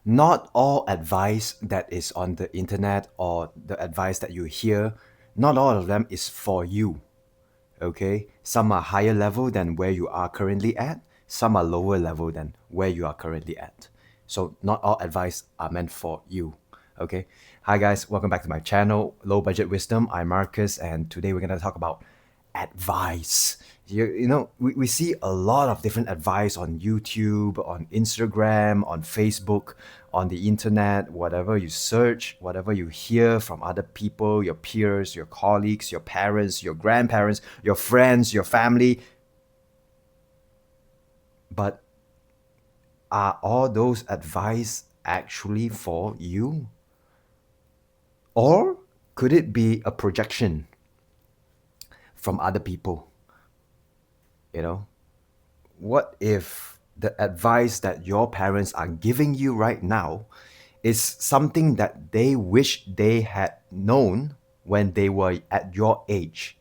not all advice that is on the internet or the advice that you hear, not all of them is for you. Okay? Some are higher level than where you are currently at, some are lower level than where you are currently at. So not all advice are meant for you. Okay? Hi guys, welcome back to my channel, Low Budget Wisdom. I'm Marcus, and today we're gonna talk about advice. We see a lot of different advice on YouTube, on Instagram, on Facebook, on the internet, whatever you search, whatever you hear from other people, your peers, your colleagues, your parents, your grandparents, your friends, your family. But are all those advice actually for you? Or could it be a projection from other people? You know, what if the advice that your parents are giving you right now is something that they wish they had known when they were at your age?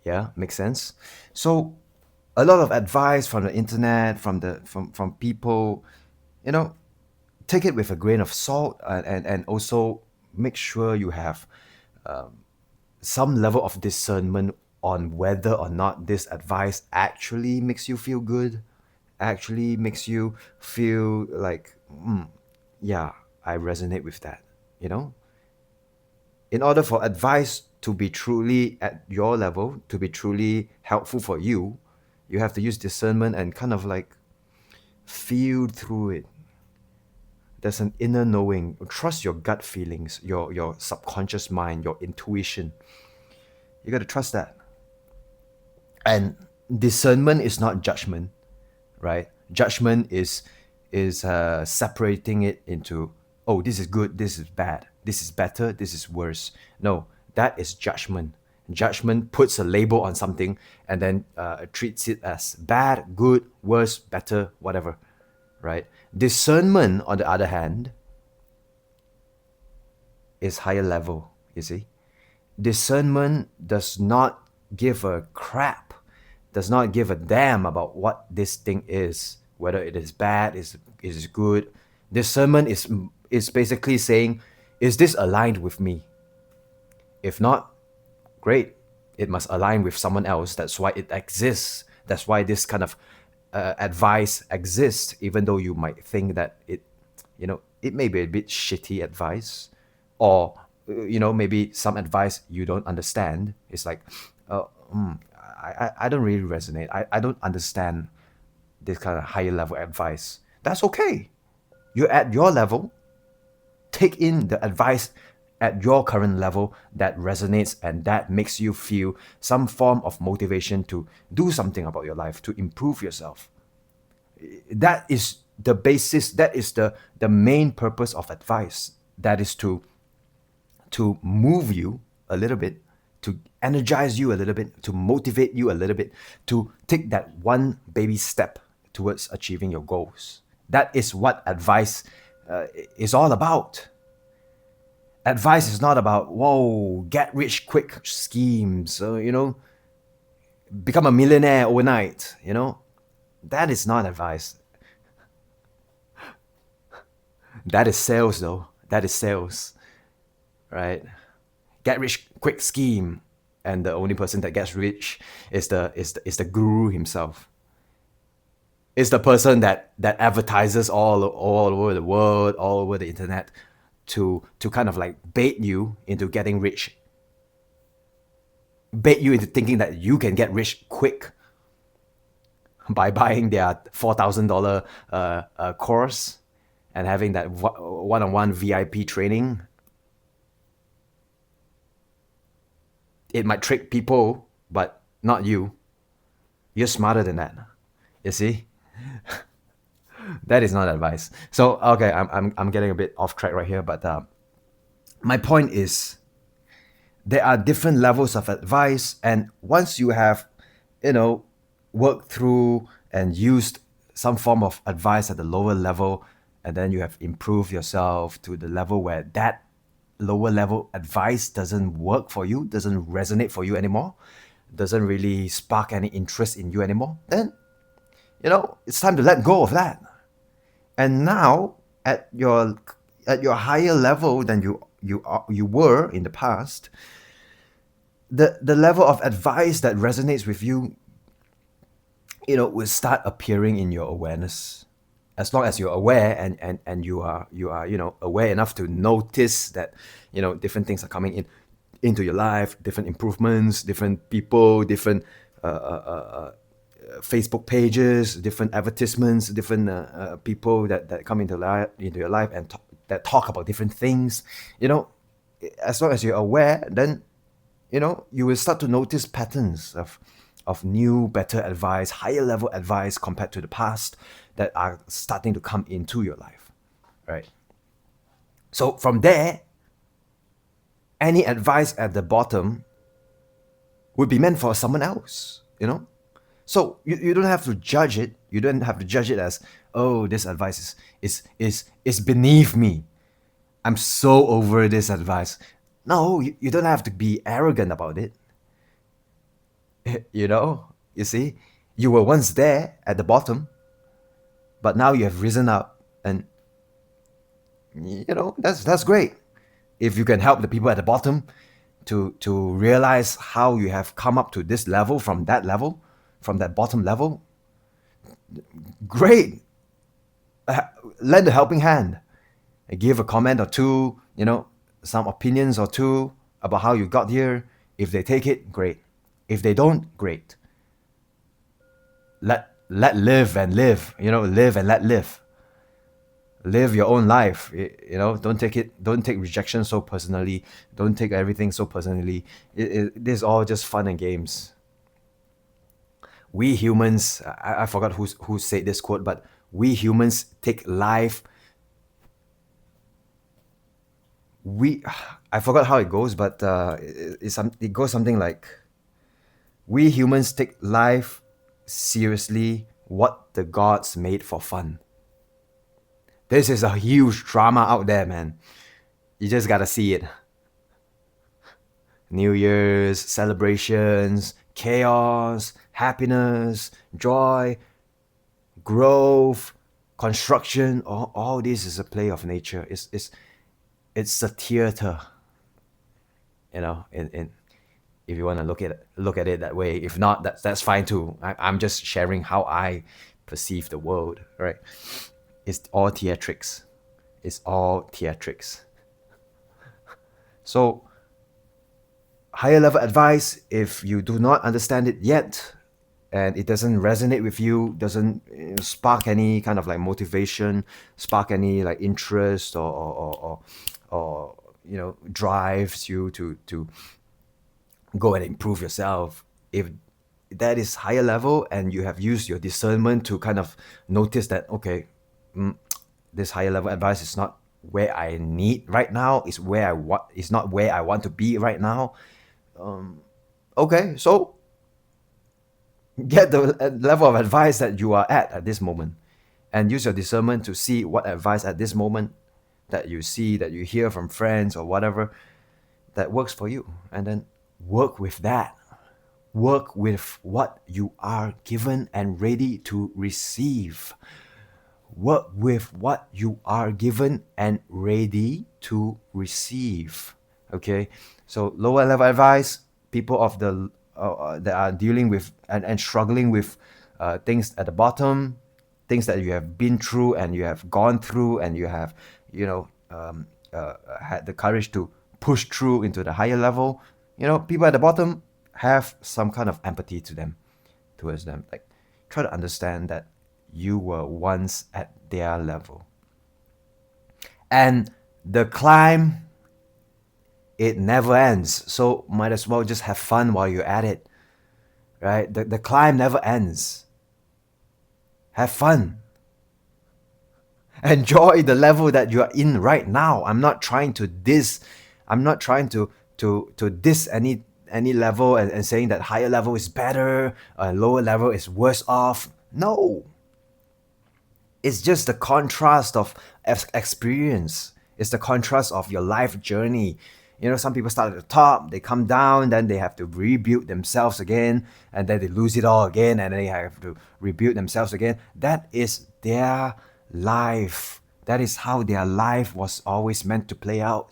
Yeah, makes sense. So a lot of advice from the internet, from people, you know, take it with a grain of salt, and also make sure you have some level of discernment on whether or not this advice actually makes you feel good, actually makes you feel like, yeah, I resonate with that. You know, in order for advice to be truly at your level, to be truly helpful for you, you have to use discernment and kind of like feel through it. There's an inner knowing. Trust your gut feelings, your subconscious mind, your intuition. You got to trust that. And discernment is not judgment, right? Judgment is separating it into, oh, this is good, this is bad, this is better, this is worse. No, that is judgment. Judgment puts a label on something and then treats it as bad, good, worse, better, whatever, right? Discernment, on the other hand, is higher level, you see. Discernment does not give a crap, does not give a damn about what this thing is, whether it is bad, is good. Discernment is basically saying, is this aligned with me? If not, great. It must align with someone else. That's why it exists. That's why this kind of advice exists, even though you might think that it may be a bit shitty advice, or maybe some advice you don't understand. It's like, I don't really resonate. I don't understand this kind of higher level advice. That's okay. You're at your level. Take in the advice at your current level that resonates and that makes you feel some form of motivation to do something about your life, to improve yourself. That is the basis, that is the main purpose of advice. That is to move you a little bit, to energize you a little bit, to motivate you a little bit, to take that one baby step towards achieving your goals. That is what advice is all about. Advice is not about, whoa, get rich quick schemes, become a millionaire overnight, That is not advice. That is sales, though. That is sales, right? Get rich quick scheme, and the only person that gets rich is the guru himself. It's the person that advertises all over the world, all over the internet, to kind of like bait you into getting rich, bait you into thinking that you can get rich quick by buying their $4,000 course and having that one-on-one VIP training. It might trick people, but not you. You're smarter than that. You see? That is not advice. So okay, I'm getting a bit off track right here, but my point is, there are different levels of advice, and once you have, worked through and used some form of advice at the lower level, and then you have improved yourself to the level where that lower level advice doesn't work for you, doesn't resonate for you anymore, doesn't really spark any interest in you anymore, then it's time to let go of that. And now at your higher level than you were in the past, the level of advice that resonates with you, will start appearing in your awareness. As long as you're aware, and you are aware enough to notice that different things are coming into your life, different improvements, different people, different Facebook pages, different advertisements, different people that come into your life and that talk about different things. You know, as long as you're aware, then you will start to notice patterns of new, better advice, higher level advice compared to the past that are starting to come into your life, right? So from there, any advice at the bottom would be meant for someone else. So you don't have to judge it. You don't have to judge it as, oh, this advice is beneath me. I'm so over this advice. No, you don't have to be arrogant about it. You see, you were once there at the bottom, but now you have risen up, and that's great. If you can help the people at the bottom to realize how you have come up to this level, from that bottom level, great. Lend a helping hand. Give a comment or two, some opinions or two about how you got here. If they take it, great. If they don't, great. Let live and live. Live and let live. Live your own life. Don't take rejection so personally. Don't take everything so personally. This is all just fun and games. We humans, I forgot who said this quote, but we humans take life. I forgot how it goes, but it goes something like, we humans take life seriously, what the gods made for fun. This is a huge drama out there, man. You just gotta see it. New Year's, celebrations, chaos, happiness, joy, growth, construction, all this is a play of nature. It's a theater. In if you want to look at it that way. If not, that's fine too. I'm just sharing how I perceive the world, right? It's all theatrics. It's all theatrics. So, higher level advice, if you do not understand it yet, and it doesn't resonate with you, doesn't spark any kind of like motivation, spark any like interest, or drives you to go and improve yourself. If that is higher level and you have used your discernment to kind of notice that, okay, this higher level advice is not where I need right now, it's not where I want to be right now. Okay, so get the level of advice that you are at this moment, and use your discernment to see what advice at this moment that you see, that you hear from friends or whatever, that works for you, and then work with that. Work with what you are given and ready to receive. Work with what you are given and ready to receive. Okay, so lower level advice, people of the that are dealing with and struggling with things at the bottom, things that you have been through and you have gone through, and you have had the courage to push through into the higher level. People at the bottom, have some kind of empathy towards them. Like, try to understand that you were once at their level. And the climb, it never ends. So might as well just have fun while you're at it. Right? The climb never ends. Have fun. Enjoy the level that you are in right now. I'm not trying to diss any level and saying that higher level is better, lower level is worse off. No. It's just the contrast of experience. It's the contrast of your life journey. Some people start at the top, they come down, then they have to rebuild themselves again, and then they lose it all again, and then they have to rebuild themselves again. That is their life. That is how their life was always meant to play out.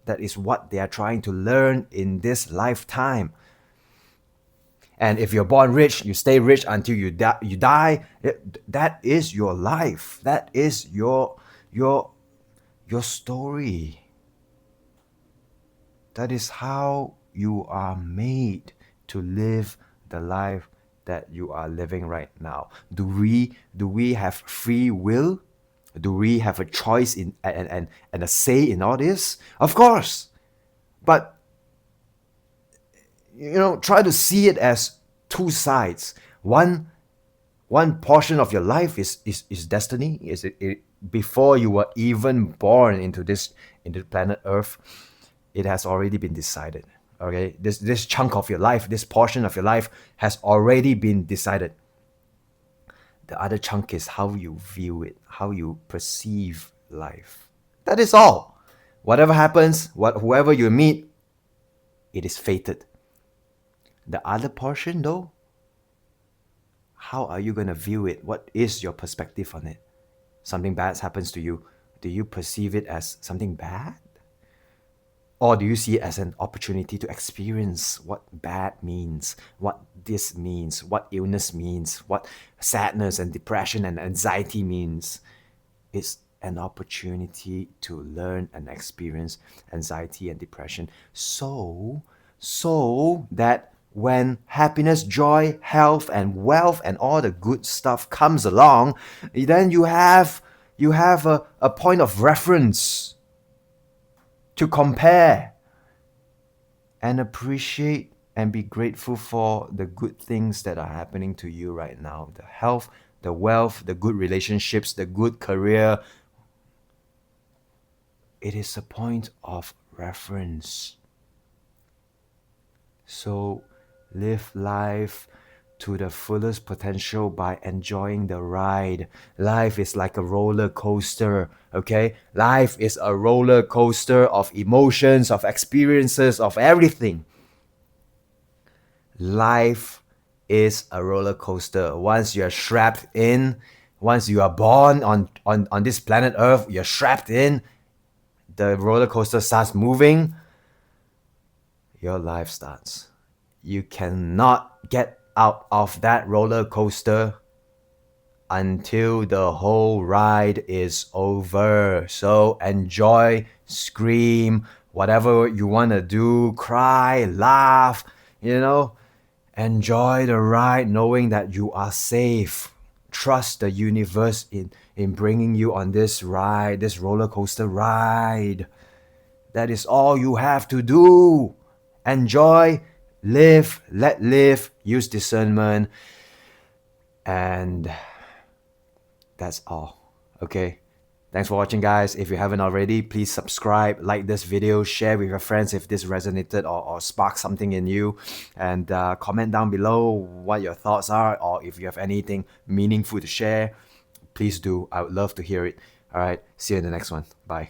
That is what they are trying to learn in this lifetime. And if you're born rich, you stay rich until you die. That is your life. That is your story. That is how you are made to live the life that you are living right now. Do we have free will? Do we have a choice in and a say in all this? Of course. But try to see it as two sides. One portion of your life is destiny. Is it before you were even born into planet Earth, it has already been decided. Okay, this chunk of your life, this portion of your life has already been decided. The other chunk is how you view it, how you perceive life. That is all. Whatever happens, whoever you meet, it is fated. The other portion, though, how are you going to view it? What is your perspective on it? Something bad happens to you. Do you perceive it as something bad? Or do you see it as an opportunity to experience what bad means, what this means, what illness means, what sadness and depression and anxiety means? It's an opportunity to learn and experience anxiety and depression so that when happiness, joy, health, and wealth and all the good stuff comes along, then you have a point of reference to compare and appreciate and be grateful for the good things that are happening to you right now. The health, the wealth, the good relationships, the good career. It is a point of reference. So live life to the fullest potential by enjoying the ride. Life is like a roller coaster, okay? Life is a roller coaster of emotions, of experiences, of everything. Life is a roller coaster. Once you're strapped in, once you are born on this planet Earth, you're strapped in, the roller coaster starts moving, your life starts. You cannot get out of that roller coaster until the whole ride is over. So enjoy, scream, whatever you want to do, cry, laugh, enjoy the ride knowing that you are safe. Trust the universe in bringing you on this ride, this roller coaster ride. That is all you have to do. Enjoy, live, let live, use discernment, and that's all. Okay, thanks for watching, guys. If you haven't already, please subscribe, like this video, share with your friends if this resonated or sparked something in you, and comment down below what your thoughts are, or if you have anything meaningful to share, please do. I would love to hear it. All right, see you in the next one. Bye.